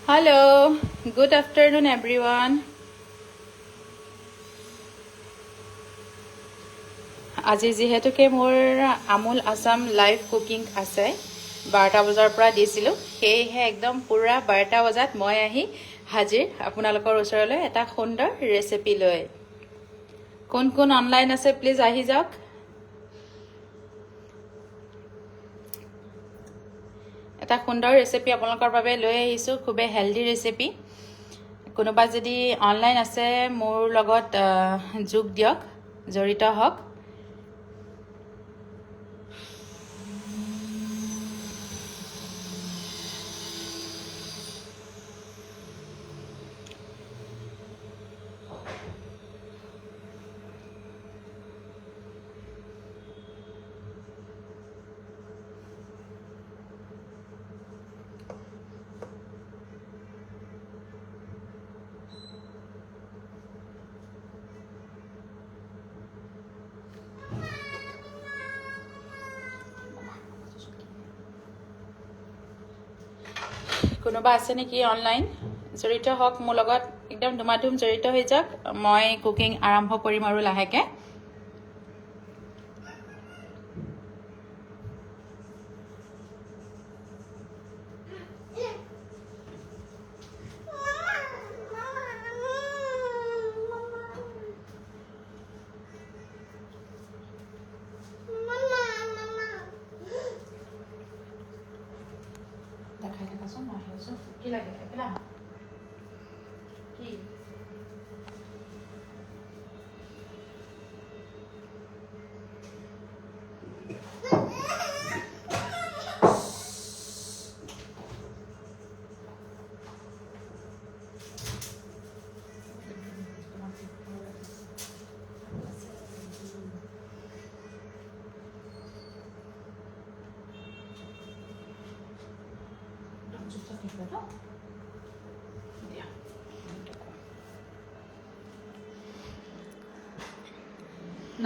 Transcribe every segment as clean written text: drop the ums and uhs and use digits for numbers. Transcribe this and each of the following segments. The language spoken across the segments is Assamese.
Hello, good afternoon everyone. আজি যেহেতুকে মোৰ আমুল আসাম লাইভ কুকিং আছে 12টা বজাৰ পৰা দিছিলোঁ সেয়েহে একদম পুৰা 12টা বজাত মই আহি হাজিৰ আপোনালোকৰ ওচৰলৈ এটা সুন্দৰ ৰেচিপি লৈ কোন কোন অনলাইন আছে প্লিজ আহি যাওক এটা সুন্দৰ ৰেচিপি আপোনালোকৰ বাবে লৈ আহিছোঁ খুবে হেলদি ৰেচিপি কোনোবা যদি অনলাইন আছে মোৰ লগত যোগ দিয়ক জড়িত হওক কোনোবা আছে নেকি অনলাইন জড়িত হওক মোৰ লগত একদম ধুমাধুম জড়িত হৈ যাওক মই কুকিং আৰম্ভ কৰিম আৰু লাহেকে দেখাই দেখাচোন মই আহিছোঁ কি লাগে একেলা কি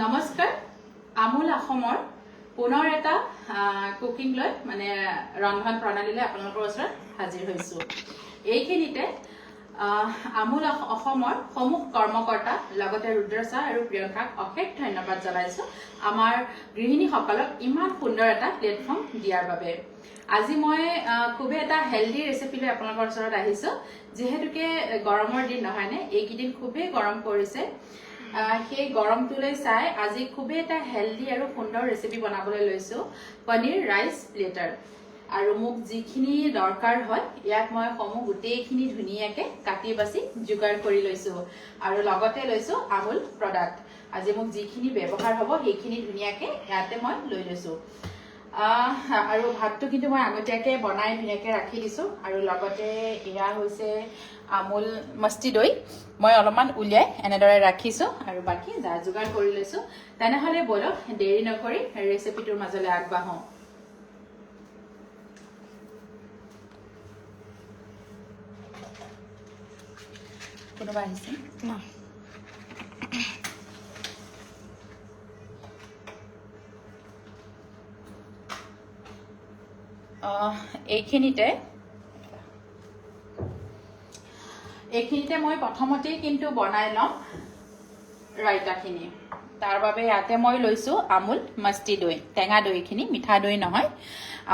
নমস্কাৰ আমুল অসমৰ পুনৰ এটা কুকিং লৈ মানে ৰন্ধন প্ৰণালীলৈ আপোনালোকৰ ওচৰত হাজিৰ হৈছোঁ এইখিনিতে আমুল অসমৰ সমূহ কৰ্মকৰ্তা লগতে ৰুদ্ৰচা আৰু প্ৰিয়ংকাক অশেষ ধন্যবাদ জনাইছোঁ আমাৰ গৃহিণীসকলক ইমান সুন্দৰ এটা প্লেটফৰ্ম দিয়াৰ বাবে আজি মই খুবেই এটা হেলদি ৰেচিপি লৈ আপোনালোকৰ ওচৰত আহিছোঁ যেহেতুকে গৰমৰ দিন নহয়নে এইকেইদিন খুবেই গৰম পৰিছে সেই গৰমটোলৈ চাই আজি খুবেই এটা হেলদি আৰু সুন্দৰ ৰেচিপি বনাবলৈ লৈছোঁ পনীৰ ৰাইচ প্লেটাৰ আৰু মোক যিখিনি দৰকাৰ হয় ইয়াত মই সমূহ গোটেইখিনি ধুনীয়াকৈ কাটি বাছি যোগাৰ কৰি লৈছোঁ আৰু লগতে লৈছোঁ আমুল প্ৰডাক্ট আজি মোক যিখিনি ব্যৱহাৰ হ'ব সেইখিনি ধুনীয়াকৈ ইয়াতে মই লৈ লৈছোঁ আৰু ভাতটো কিন্তু মই আগতীয়াকৈ বনাই ধুনীয়াকৈ ৰাখি দিছোঁ আৰু লগতে এয়া হৈছে আমুল মস্তি দৈ মই অলপমান উলিয়াই এনেদৰে ৰাখিছোঁ আৰু বাকী যা যোগাৰ কৰি লৈছোঁ তেনেহ'লে বলক দেৰি নকৰি ৰেচিপিটোৰ মাজলৈ আগবাঢ়োঁ কোনোবা আহিছে না এইখিনিতে মই প্ৰথমতেই কিন্তু বনাই লম ৰাইতাখিনি তাৰ বাবে ইয়াতে মই লৈছোঁ আমুল মস্তি দৈ টেঙা দৈখিনি মিঠা দৈ নহয়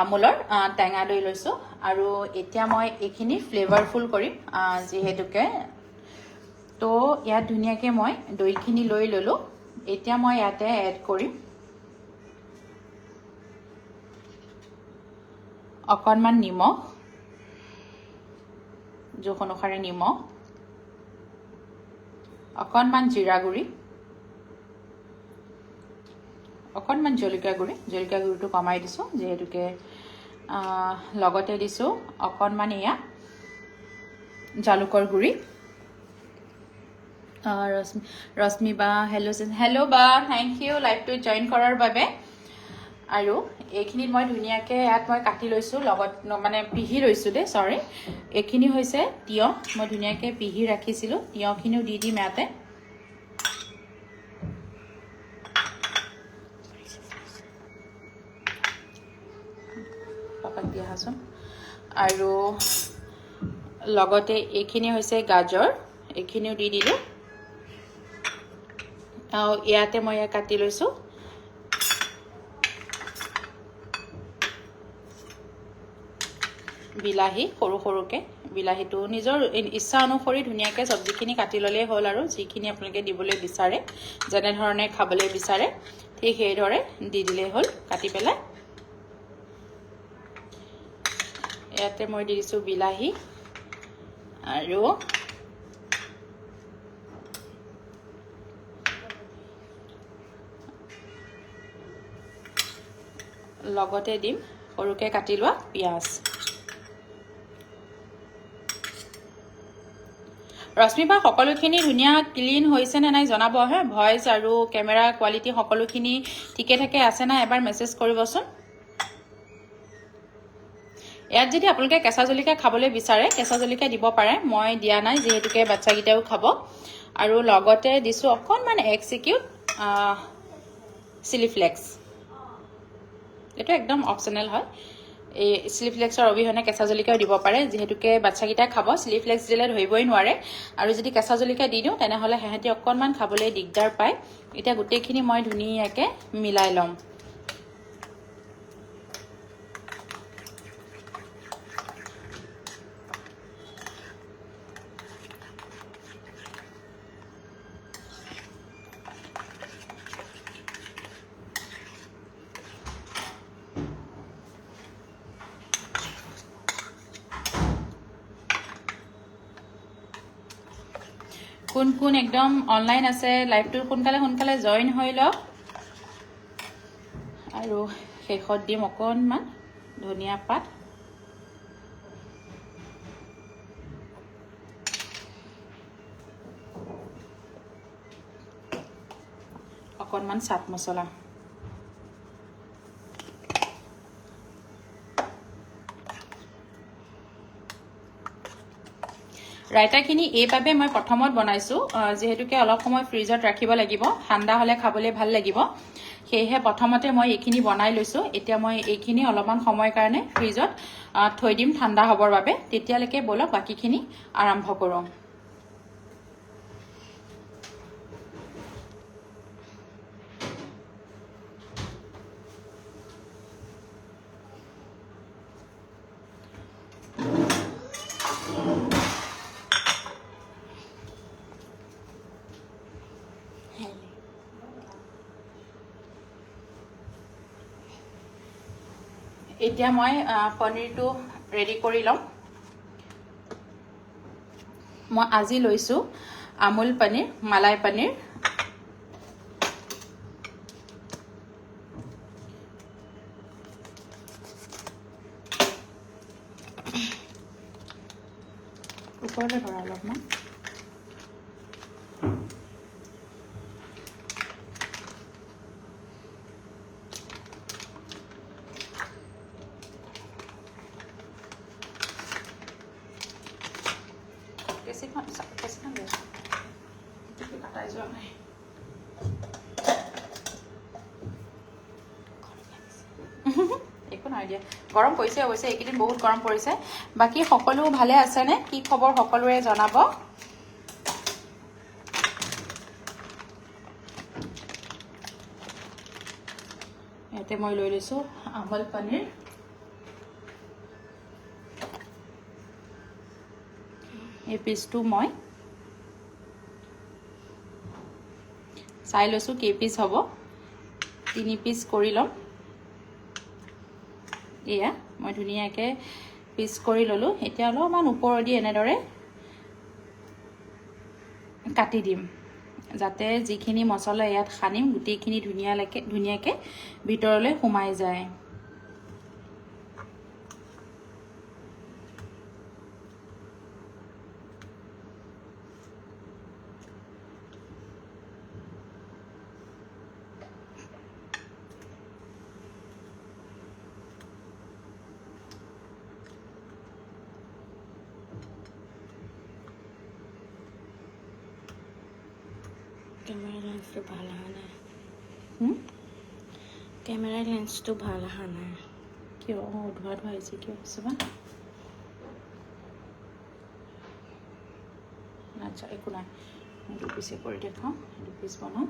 আমুলৰ টেঙা দৈ লৈছোঁ আৰু এতিয়া মই এইখিনি ফ্লেভাৰফুল কৰিম যিহেতুকে তো ইয়াত ধুনীয়াকৈ মই দৈখিনি লৈ ল'লোঁ এতিয়া মই ইয়াতে এড কৰিম অকণমান নিমখ জোখ অনুসাৰে নিমখ অকণমান জিৰা গুড়ি অকণমান জলকীয়া গুড়িটো কমাই দিছোঁ যিহেতুকে লগতে দিছোঁ অকণমান এয়া জালুকৰ গুড়ি ৰশ্মি বা হেল্ল' বা থেংক ইউ লাইভটো জইন কৰাৰ বাবে আৰু এইখিনিত মই ধুনীয়াকৈ ইয়াত মই কাটি লৈছোঁ লগত মানে পিহি লৈছোঁ দেই চৰি এইখিনি হৈছে তিয়ঁহ মই ধুনীয়াকৈ পিহি ৰাখিছিলোঁ তিয়ঁহখিনিও দি দিম ইয়াতে পাপাক দি আহাচোন আৰু লগতে এইখিনি হৈছে গাজৰ, এইখিনিও দি দিলোঁ। আৰু ইয়াতে মই কাটি লৈছোঁ বিলাহী, সৰু সৰুকৈ। বিলাহীটো নিজৰ ইচ্ছা অনুসৰি ধুনীয়াকৈ চব্জিখিনি কাটি ল'লেই হ'ল, আৰু যিখিনি আপোনালোকে দিবলৈ বিচাৰে, যেনেধৰণে খাবলৈ বিচাৰে ঠিক সেইদৰে দি দিলেই হ'ল কাটি পেলাই। ইয়াতে মই দি দিছোঁ বিলাহী আৰু লগতে দিম সৰুকৈ কাটি লোৱা পিঁয়াজ। ৰশ্মিবা সকলোখিনি ধুনীয়া ক্লিন হৈছে নে নাই জনাব হে। ভইচ আৰু কেমেৰা কোৱালিটি সকলোখিনি ঠিকে থাকে আছে নাই এবাৰ মেছেজ কৰিবচোন। ইয়াত যদি আপোনালোকে কেঁচা জলকীয়া খাবলৈ বিচাৰে কেঁচা জলকীয়া দিব পাৰে, মই দিয়া নাই যিহেতুকে বাচ্চাকেইটাও খাব। আৰু লগতে দিছোঁ অকণমান এক্সিকিউট চিলি ফ্লেক্স। এইটো একদম অপশ্যনেল হয়। এই চিলি ফ্লেক্সৰ অবিহনে কেঁচা জলকীয়াও দিব পাৰে, যিহেতুকে বাচ্চাকেইটাই খাব। চিলি ফ্লেক্স দিলে ধৰিবই নোৱাৰে, আৰু যদি কেঁচা জলকীয়া দি দিওঁ তেনেহ'লে সিহঁতি অকণমান খাবলৈ দিগদাৰ পায়। এতিয়া গোটেইখিনি মই ধুনীয়াকৈ মিলাই ল'ম। কোন কোন একদম অনলাইন আছে লাইভটো সোনকালে জইন হৈ লওক। আৰু শেষত দিম অকণমান ধনিয়া পাত। অকণমান চাট মছলা। ৰাইতাখিনি এইভাবে মই প্ৰথমত বনাইছোঁ, যিহেতুকে অলপ সময় ফ্ৰিজত ৰাখিব লাগিব, ঠাণ্ডা হ'লে খাবলৈ ভাল লাগিব। সেয়েহে প্ৰথমতে মই এইখিনি বনাই লৈছোঁ। এতিয়া মই এইখিনি অলপমান সময়ৰ কাৰণে ফ্ৰিজত থৈ দিম ঠাণ্ডা হ'বৰ বাবে। তেতিয়ালৈকে বলক বাকীখিনি আৰম্ভ কৰোঁ। এতিয়া মই পনীৰটো ৰেডি কৰি ল'ম। মই আজি লৈছোঁ আমুল পনীৰ, মালাই পনীৰ। ওপৰতে ধৰা অলপমান। একো নাই দিয়া, গৰম পৰিছে অৱশ্যে, এইকেইদিন বহুত গৰম পৰিছে। বাকী সকলো ভালে আছেনে? কি খবৰ সকলোৰে জনাব। ইয়াতে মই লৈ লৈছোঁ আমুল পনীৰ। এই পিচটো মই চাই লৈছোঁ কেই পিচ হ'ব, 3 পিচ কৰি ল'ম। এয়া মই ধুনীয়াকৈ পিচ কৰি ল'লোঁ। এতিয়া অলপমান ওপৰেদি এনেদৰে কাটি দিম, যাতে যিখিনি মছলা ইয়াত সানিম গোটেইখিনি ধুনীয়াকৈ ভিতৰলৈ সোমাই যায়। কেমেৰা লেন্সটো ভাল অহা নাই। কেমেৰা লেন্সটো ভাল অহা নাই। কিয়? ধোৱা আহিছে কিয়? চাবা আচ্ছা একো নাই দু পিছে কৰি দেখাওঁ দু পিছ বনাওঁ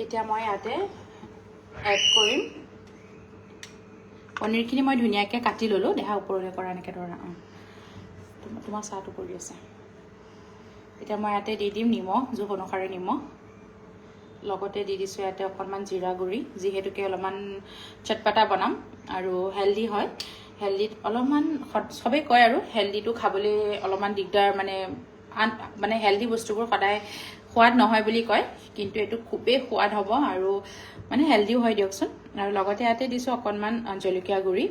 এতিয়া মই ইয়াতে এড কৰিম পনীৰখিনি মই ধুনীয়াকৈ কাটি ল'লোঁ দেহা ওপৰলৈ কৰা এনেকৈ ধৰা তোমাৰ চাহটো কৰি আছে এতিয়া মই ইয়াতে দি দিম নিমখ জোখ অনুসাৰে নিমখ লগতে দি দিছোঁ ইয়াতে অকণমান জিৰা গুড়ি যিহেতুকে অলপমান চটপটা বনাম আৰু হেল্ডি হয় হেল্ডিত অলপমান সবেই কয় আৰু হেল্ডিটো খাবলৈ অলপমান দিগদাৰ মানে হেল্ডি বস্তুবোৰ সদায় সোৱাদ নহয় বুলি কয় কিন্তু এইটো খুবেই সোৱাদ হ'ব আৰু মানে হেল্ডিও হয় দিয়কচোন আৰু লগতে ইয়াতে দিছোঁ অকণমান জলকীয়া গুড়ি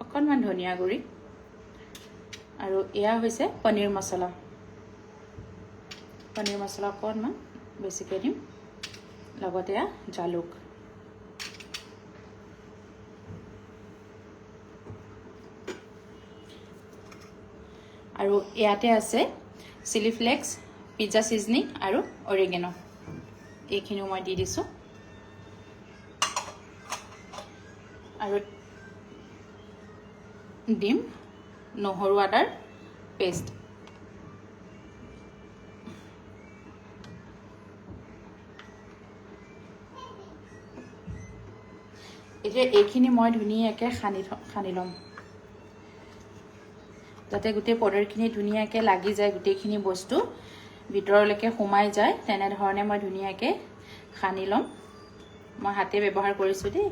অকণমান ধনিয়া গুড়ি আৰু এয়া হৈছে পনীৰ মছলা অকণমান বেছিকৈ দিম লগতে এয়া জালুক আৰু ইয়াতে আছে চিলি ফ্লেক্স পিজ্জা সিজনিং আৰু অৰিগেনো এইখিনিও মই দি দিছোঁ আৰু দিম নহৰু আদাৰ পেষ্ট এতিয়া এইখিনি মই ধুনীয়াকৈ সানি ল'ম যাতে গোটেই পনীৰখিনি ধুনীয়াকৈ লাগি যায় গোটেইখিনি বস্তু ভিতৰলৈকে সোমাই যায় তেনেধৰণে মই ধুনীয়াকৈ সানি ল'ম মই হাতে ব্যৱহাৰ কৰিছোঁ দেই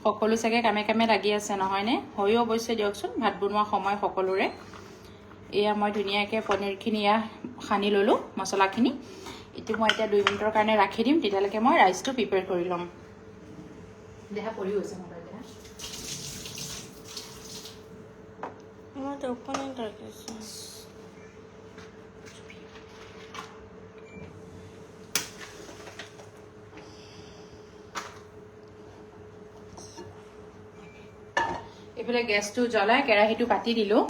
সকলো চাগে কামে কামে লাগি আছে নহয়নে হৈও অৱশ্যে দিয়কচোন ভাত বনোৱা সময় সকলোৰে এয়া মই ধুনীয়াকৈ পনীৰখিনি সানি ল'লোঁ মছলাখিনি এইটো মই এতিয়া 2 মিনিটৰ কাৰণে ৰাখি দিম তেতিয়ালৈকে মই ৰাইচটো প্ৰিপেয়াৰ কৰি ল'ম দেহা পৰি গৈছে মোবাইল দেহা আমাৰ তো ওপেনিং ৰাখিছে এইফালে গেছটো জ্বলাই কেৰাহীটো পাতি দিলোঁ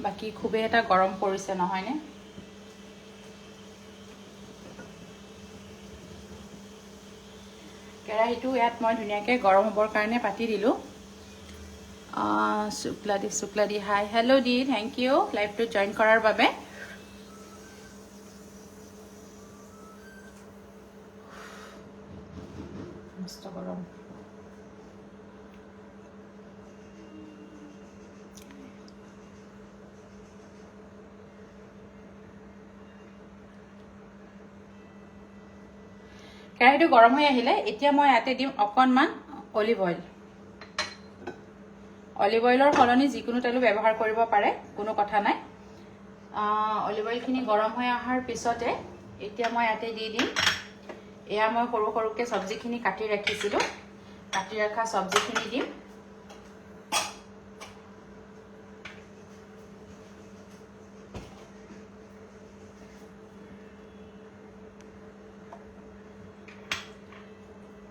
বাকি খুবেই এটা গৰম পৰিছে নহয়নে কেৰাহীটো ইয়াত মই ধুনীয়াকৈ গৰম হ'বৰ কাৰণে পাতি দিলোঁ শুক্লাদি হাই হেল্ল' দি থেংক ইউ লাইভটো জইন কৰাৰ বাবে মস্ত গৰম কেৰাহীটো গৰম হৈ আহিলে এতিয়া মই ইয়াতে দিম অকণমান অলিভ অইলৰ সলনি যিকোনো তেলো ব্যৱহাৰ কৰিব পাৰে কোনো কথা নাই অলিভ অইলখিনি গৰম হৈ অহাৰ পিছতে এতিয়া মই ইয়াতে দি দিম এয়া মই সৰু সৰুকৈ চব্জিখিনি কাটি ৰাখিছিলোঁ কাটি ৰখা চব্জিখিনি দিম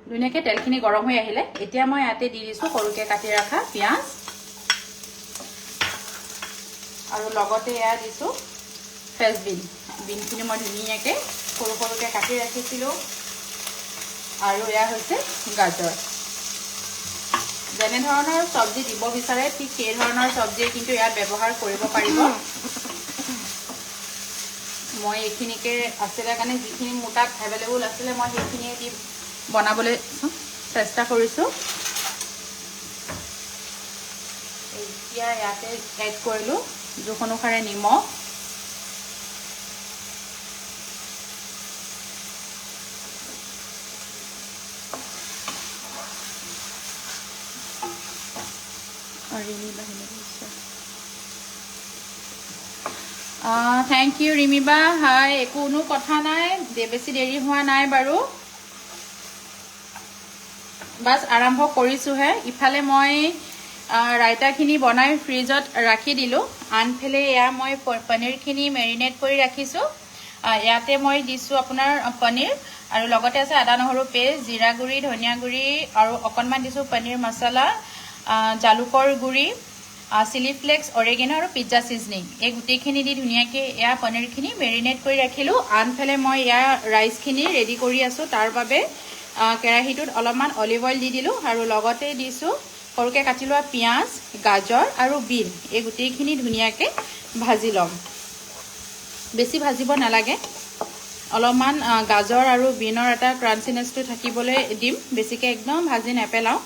ধুনীয়াকৈ তেলখিনি গৰম হৈ আহিলে এতিয়া মই ইয়াতে দি দিছোঁ সৰুকৈ কাটি ৰখা পিঁয়াজ আৰু লগতে এয়া দিছোঁ ফ্ৰেছ বিনখিনি মই ধুনীয়াকৈ সৰু সৰুকৈ কাটি ৰাখিছিলোঁ। আৰু এয়া হৈছে গাজৰ। যেনে ধৰণৰ চব্জি দিব বিচাৰে ঠিক সেই ধৰণৰ চব্জি কিন্তু ইয়াত ব্যৱহাৰ কৰিব পাৰিব। মই এইখিনিকে আছিলে কাৰণে যিখিনি মোৰ তাত এভেইলেবল আছিলে মই সেইখিনিয়ে দি বনাবলৈ চেষ্টা কৰিছোঁ। এতিয়া ইয়াতে এড কৰিলোঁ জোখ অনুসাৰে নিমখ, থেংক ইউ ৰিমিবা। হাই, কোনো কথা নাই, বেছি দেৰি হোৱা নাই বাৰু, বাছ আৰম্ভ কৰিছোঁহে। ইফালে মই ৰাইতাখিনি বনাই ফ্ৰিজত ৰাখি দিলোঁ। আনফালে এয়া মই পনীৰখিনি মেৰিনেট কৰি ৰাখিছোঁ। ইয়াতে মই দিছোঁ আপোনাৰ পনীৰ আৰু লগতে আছে আদা নহৰু পেষ্ট, জিৰা গুড়ি, ধনিয়া গুড়ি আৰু অকণমান দিছোঁ পনীৰ মছলা, জালুকৰ গুড়ি, চিলি ফ্লেক্স, অৰেগেনো আৰু পিজ্জা ছিজনিং। এই গোটেইখিনি দি ধুনীয়াকৈ এয়া পনীৰখিনি মেৰিনেট কৰি ৰাখিলোঁ। আনফালে মই এয়া ৰাইচখিনি ৰেডি কৰি আছোঁ। তাৰ বাবে কেৰাহীটোত অলপমান অলিভ অইল দি দিলোঁ আৰু লগতে দিছোঁ সৰুকৈ কাটি লোৱা পিঁয়াজ, গাজৰ আৰু বিন। এই গোটেইখিনি ধুনীয়াকৈ ভাজি ল'ম। বেছি ভাজিব নালাগে, অলপমান গাজৰ আৰু বিনৰ এটা ক্ৰাঞ্চিনেছটো থাকিবলৈ দিম, বেছিকৈ একদম ভাজি নেপেলাওঁ।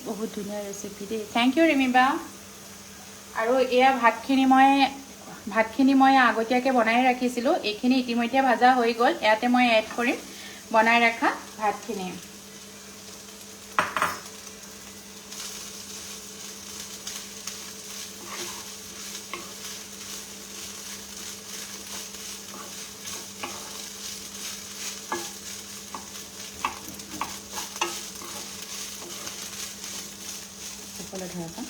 বহুত ধুনীয়া ৰেচিপি দেই, থেংক ইউ ৰিমিবা। আৰু এয়া ভাতখিনি মই আগতীয়াকৈ বনাই ৰাখিছিলোঁ। এইখিনি ইতিমধ্যে ভাজা হৈ গ'ল। ইয়াতে মই এড কৰিম বনাই ৰখা ভাতখিনি। ধৰা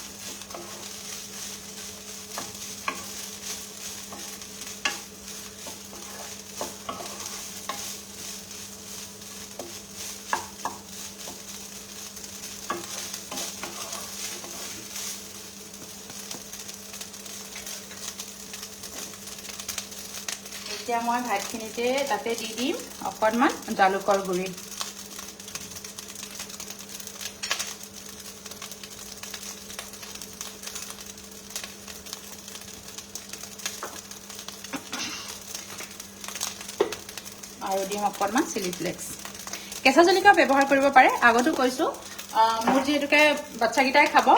এতিয়া মই ভাতখিনিতে তাতে দি দিম অকণমান জালুকৰ গুড়ি। আৰু দিম অকণমান চিলি ফ্লেক্স। কেঁচা জলকীয়া ব্যৱহাৰ কৰিব পাৰে, আগতো কৈছোঁ। মোৰ যিহেতুকে বাচ্চাকেইটাই খাব,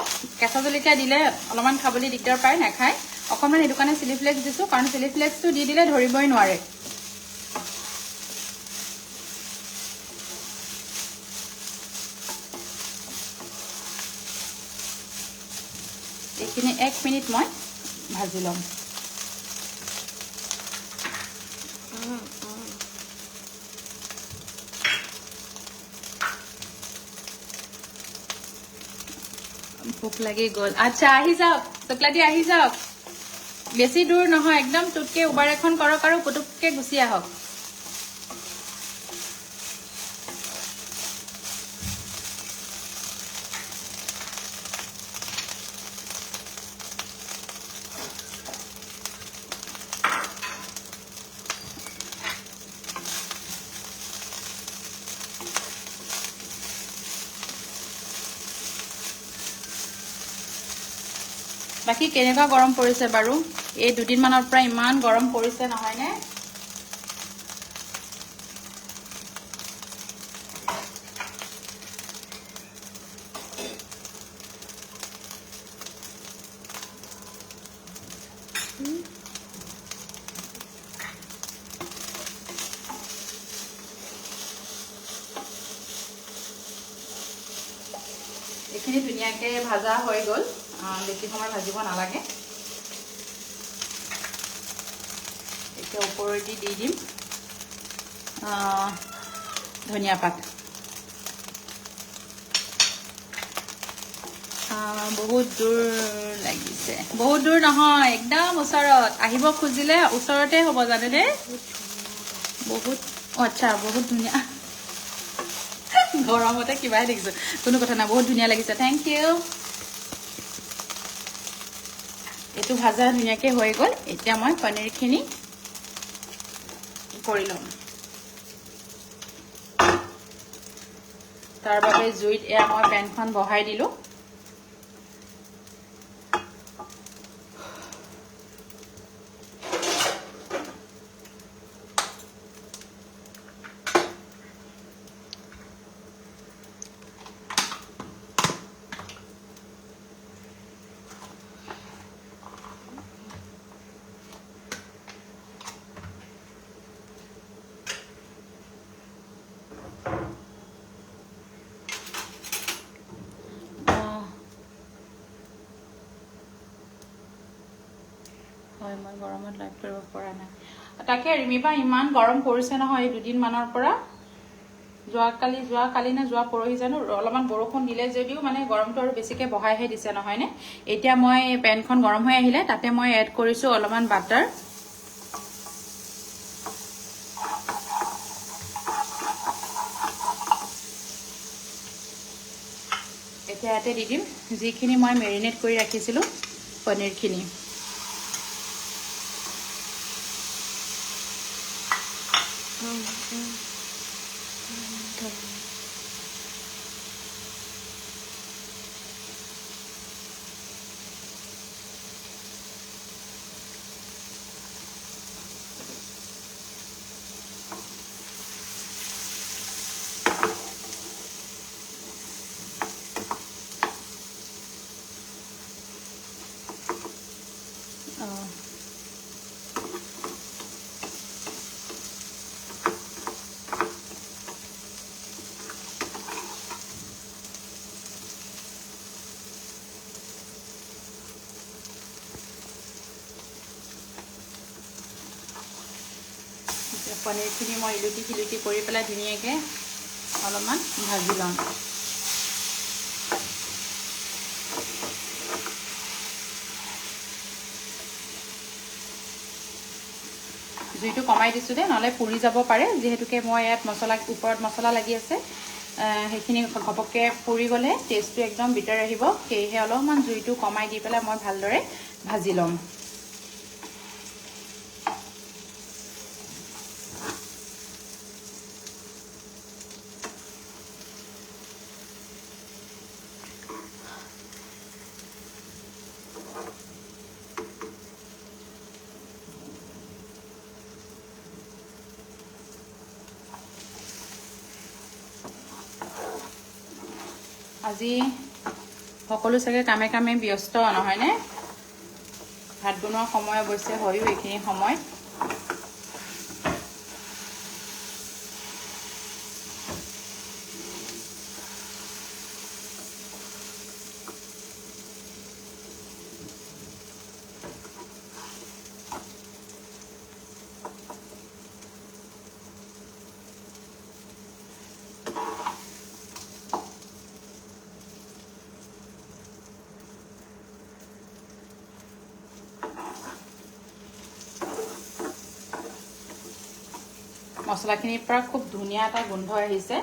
কেঁচা জলকীয়া দিলে অলপমান খাবলৈ দিগদাৰ পায়, নাখায়। অকণমান সেইটো কাৰণে চিলি ফ্লেক্স দিছোঁ, কাৰণ চিলি ফ্লেক্সটো দি দিলে ধৰিবই নোৱাৰে। এইখিনি 1 মিনিট মই ভাজি ল'ম। ভোক লাগি গ'ল। আচ্ছা, আহি যাওক শুক্লাদি, আহি যাওক। বেছি দূৰ নহয়, একদম টুটকে উবাৰ এখন কৰক আৰু পুটুককে গুচি আহক। বাকী কেনেকুৱা গৰম পৰিছে বাৰু? এই দুদিনমানৰ পৰা ইমান গৰম পৰিছে নহয়নে? এইখিনি ধুনীয়াকৈ ভাজা হৈ গ'ল, বেছি সময় ভাজিব নালাগে। এতিয়া ওপৰেদি দি দিম ধনিয়া পাত। বহুত দূৰ লাগিছে, বহুত দূৰ নহয়, একদম ওচৰত। আহিব খুজিলে ওচৰতে হ'ব জানেনে? বহুত আচ্ছা বহুত ধুনীয়া গৰমতে কিবাই দেখিছোঁ কোনো কথা নাই বহুত ধুনীয়া লাগিছে থেংক ইউ এইটো ভাজা ধুনীয়াকৈ হৈ গ'ল এতিয়া মই পনীৰখিনি কৰি ল'ম তাৰ বাবে জুইত এয়া মই পেনখন বহাই দিলোঁ হয় মই গৰমত লাইভ কৰিব পৰা নাই তাকে ৰিমিবা ইমান গৰম পৰিছে নহয় এই দুদিনমানৰ পৰা যোৱাকালি নে যোৱা পৰহি জানো অলপমান বৰষুণ দিলে যদিও মানে গৰমটো আৰু বেছিকৈ বঢ়াইহে দিছে নহয়নে এতিয়া মই পেনখন গৰম হৈ আহিলে তাতে মই এড কৰিছোঁ অলপমান বাটাৰ এতিয়া ইয়াতে দি দিম যিখিনি মই মেৰিনেট কৰি ৰাখিছিলোঁ পনীৰখিনি পনীৰখিনি মই ইলুটি সিলুটি কৰি পেলাই ধুনীয়াকৈ অলপমান ভাজি লওঁ জুইটো কমাই দিছোঁ দেই নহ'লে পুৰি যাব পাৰে যিহেতুকে মই ইয়াত ওপৰত মছলা লাগি আছে সেইখিনি ঘপককৈ পুৰি গ'লে টেষ্টটো একদম বিটাৰ আহিব সেয়েহে অলপমান জুইটো কমাই দি পেলাই মই ভালদৰে ভাজি ল'ম আজি সকলো চাগে কামে কামে ব্যস্ত নহয়নে ভাত বনোৱাৰ সময় অৱশ্যে হয়ও এইখিনি সময় মছলাখিনিৰ পৰা খুব ধুনীয়া এটা গোন্ধ আহিছে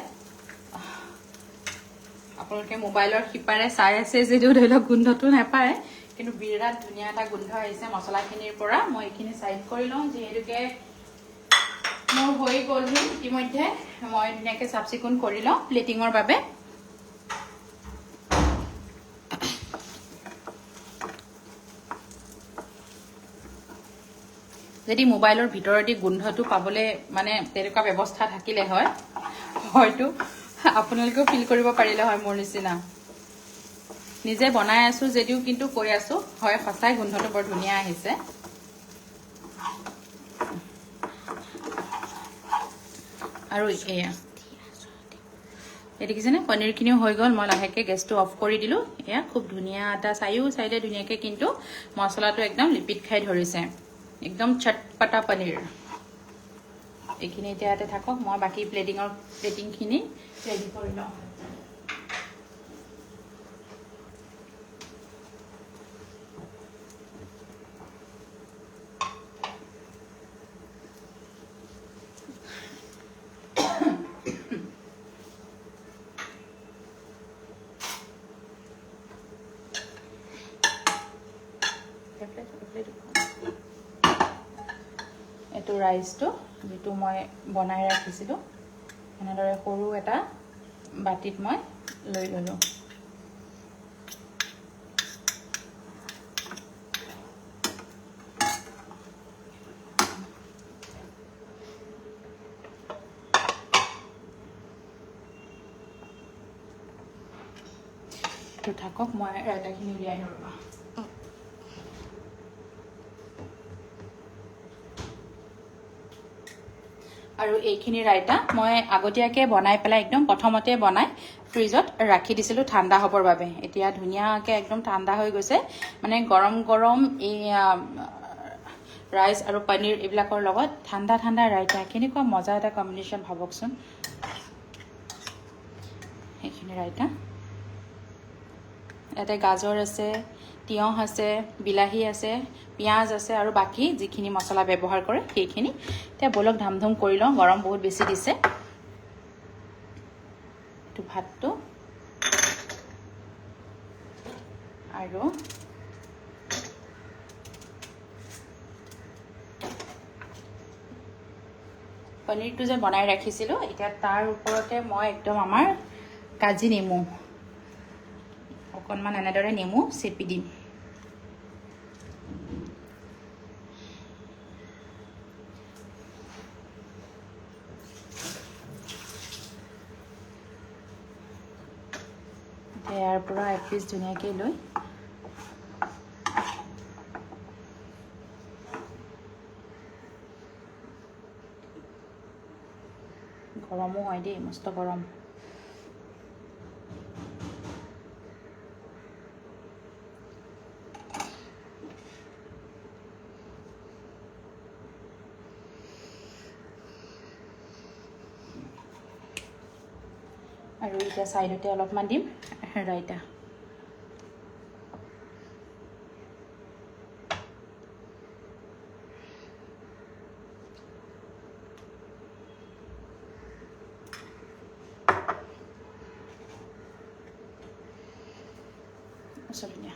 আপোনালোকে মোবাইলৰ সিপাৰে চাই আছে যদিও ধৰি লওক গোন্ধটো নাপায় কিন্তু বিৰাট ধুনীয়া এটা গোন্ধ আহিছে মছলাখিনিৰ পৰা মই এইখিনি সাইড কৰি লওঁ যিহেতুকে মোৰ হৈ গ'লহি ইতিমধ্যে মই ধুনীয়াকৈ চাফ চিকুণ কৰি লওঁ প্লেটিঙৰ বাবে যদি মোবাইলৰ ভিতৰতে গোন্ধটো পাবলৈ মানে তেনেকুৱা ব্যৱস্থা থাকিলে হয় হয়তো আপোনালোকেও ফিল কৰিব পাৰিলে হয় মোৰ নিচিনা নিজে বনাই আছো যদিও কিন্তু কৈ আছো হয় সঁচাই গোন্ধটো বৰ ধুনীয়া আহিছে আৰু এয়া দেখিছেনে পনীৰখিনিও হৈ গ'ল মই লাহেকৈ গেছটো অফ কৰি দিলোঁ এয়া খুব ধুনীয়া এটা চাৰিও চাইডে ধুনীয়াকৈ কিন্তু মছলাটো একদম লিপিত খাই ধৰিছে একদম চটপটা পনীৰ এইখিনি এতিয়া ইয়াতে থাকক মই বাকী প্লেটিংখিনি ৰেডি কৰি লওঁ এইটো ৰাইচটো যিটো মই বনাই ৰাখিছিলোঁ এনেদৰে সৰু এটা বাটিত মই লৈ ল'লোঁ। থাকক মই ৰাইতাখিনি উলিয়াই আনো ৰ'বা। আৰু এইখিনি ৰাইতা মই আগতীয়াকৈ বনাই পেলাই একদম প্ৰথমতে বনাই ফ্ৰিজত ৰাখি দিছিলোঁ ঠাণ্ডা হ'বৰ বাবে। এতিয়া ধুনীয়াকৈ একদম ঠাণ্ডা হৈ গৈছে, মানে গৰম গৰম এই ৰাইচ আৰু পনীৰ এইবিলাকৰ লগত ঠাণ্ডা ঠাণ্ডা ৰাইতা কেনেকুৱা মজা এটা কম্বিনেশ্যন ভাবকচোন। সেইখিনি ৰাইতা ইয়াতে গাজৰ আছে, তিয়ঁহ আছে, বিলাহী আছে, পিঁয়াজ আছে আৰু বাকী যিখিনি মছলা ব্যৱহাৰ কৰে সেইখিনি। এতিয়া বলক ধাম ধুম কৰি লওঁ, গৰম বহুত বেছি দিছে। এইটো ভাতটো আৰু পনীৰটো যে বনাই ৰাখিছিলোঁ এতিয়া তাৰ ওপৰতে মই একদম আমাৰ কাজি নেমু অকণমান এনেদৰে নেমু চেপি দিম। ইয়াৰ পৰা এপিচ ধুনীয়াকৈ লৈ গৰমো হয় দেই, মস্ত গৰম। আৰু এতিয়া ছাইডতে অলপমান দিম ৰাইতা। ধুনীয়া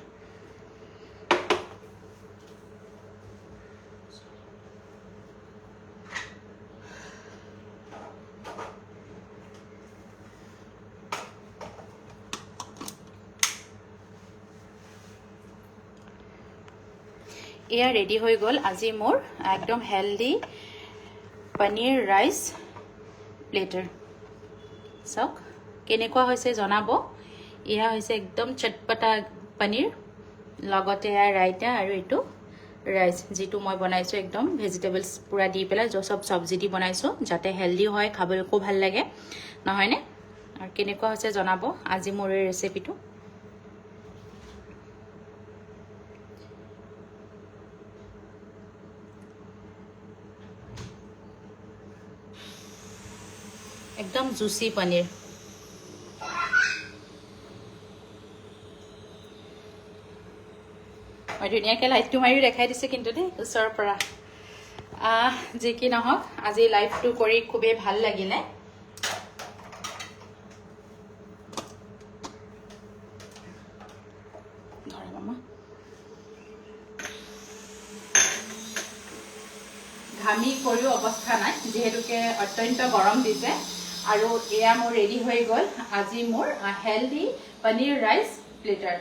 এয়া ৰেডি হৈ গ'ল আজি মোৰ একদম হেল্ডি পনীৰ ৰাইচ প্লেটাৰ। চাওক কেনেকুৱা হৈছে জনাব। এয়া হৈছে একদম চটপটা পনীৰ, লগতে এয়া ৰাইতা আৰু এইটো ৰাইচ যিটো মই বনাইছোঁ একদম ভেজিটেবলছ পূৰা দি পেলাই চব চব্জি দি বনাইছোঁ যাতে হেল্ডি হয়, খাবলৈকো ভাল লাগে, নহয়নে? আৰু কেনেকুৱা হৈছে জনাব আজি মোৰ এই ৰেচিপিটো। একদম জুচি পনীৰ। মই ধুনীয়াকৈ লাইটটো মাৰি দেখাই দিছোঁ কিন্তু দেই ওচৰৰ পৰা। যি কি নহওক আজি লাইভটো কৰি খুবেই ভাল লাগিলে। ঘামি কৰিও অৱস্থা নাই যিহেতুকে অত্যন্ত গৰম দিছে। আৰু এয়া মোৰ ৰেডি হৈ গ'ল আজি মোৰ হেল্ডি পনীৰ ৰাইচ প্লেটাৰ।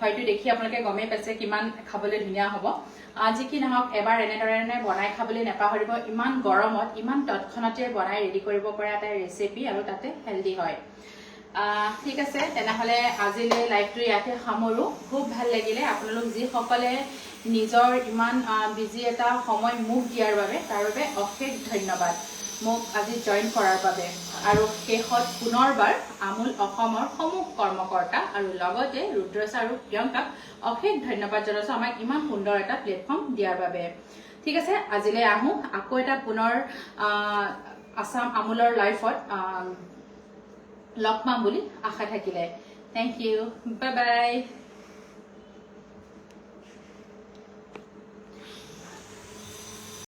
হয়তো দেখি আপোনালোকে গমেই পাইছে কিমান খাবলৈ ধুনীয়া হ'ব। যি কি নহওক এবাৰ এনেধৰণে বনাই খাবলৈ নাপাহৰিব। ইমান গৰমত ইমান তৎক্ষণতে বনাই ৰেডি কৰিব পৰা এটা ৰেচিপি আৰু তাতে হেল্ডি হয়। ঠিক আছে তেনেহ'লে আজিলৈ লাইভটো ইয়াতে সামৰোঁ। খুব ভাল লাগিলে আপোনালোক যিসকলে নিজৰ ইমান বিজি এটা সময় মোক দিয়াৰ বাবে তাৰ বাবে অশেষ ধন্যবাদ মোক আজি জইন কৰাৰ বাবে। আৰু শেষত পুনৰবাৰ আমুল অসমৰ সমূহ কৰ্মকৰ্তা আৰু লগতে ৰুদ্ৰচা আৰু প্ৰিয়ংকাক অশেষ ধন্যবাদ জনাইছোঁ আমাক ইমান সুন্দৰ এটা প্লেটফৰ্ম দিয়াৰ বাবে। ঠিক আছে আজিলৈ আহোঁ আকৌ এটা পুনৰ আছাম আমুলৰ লাইফত লগ পাম বুলি আশা থাকিলে। Thank you, bye by.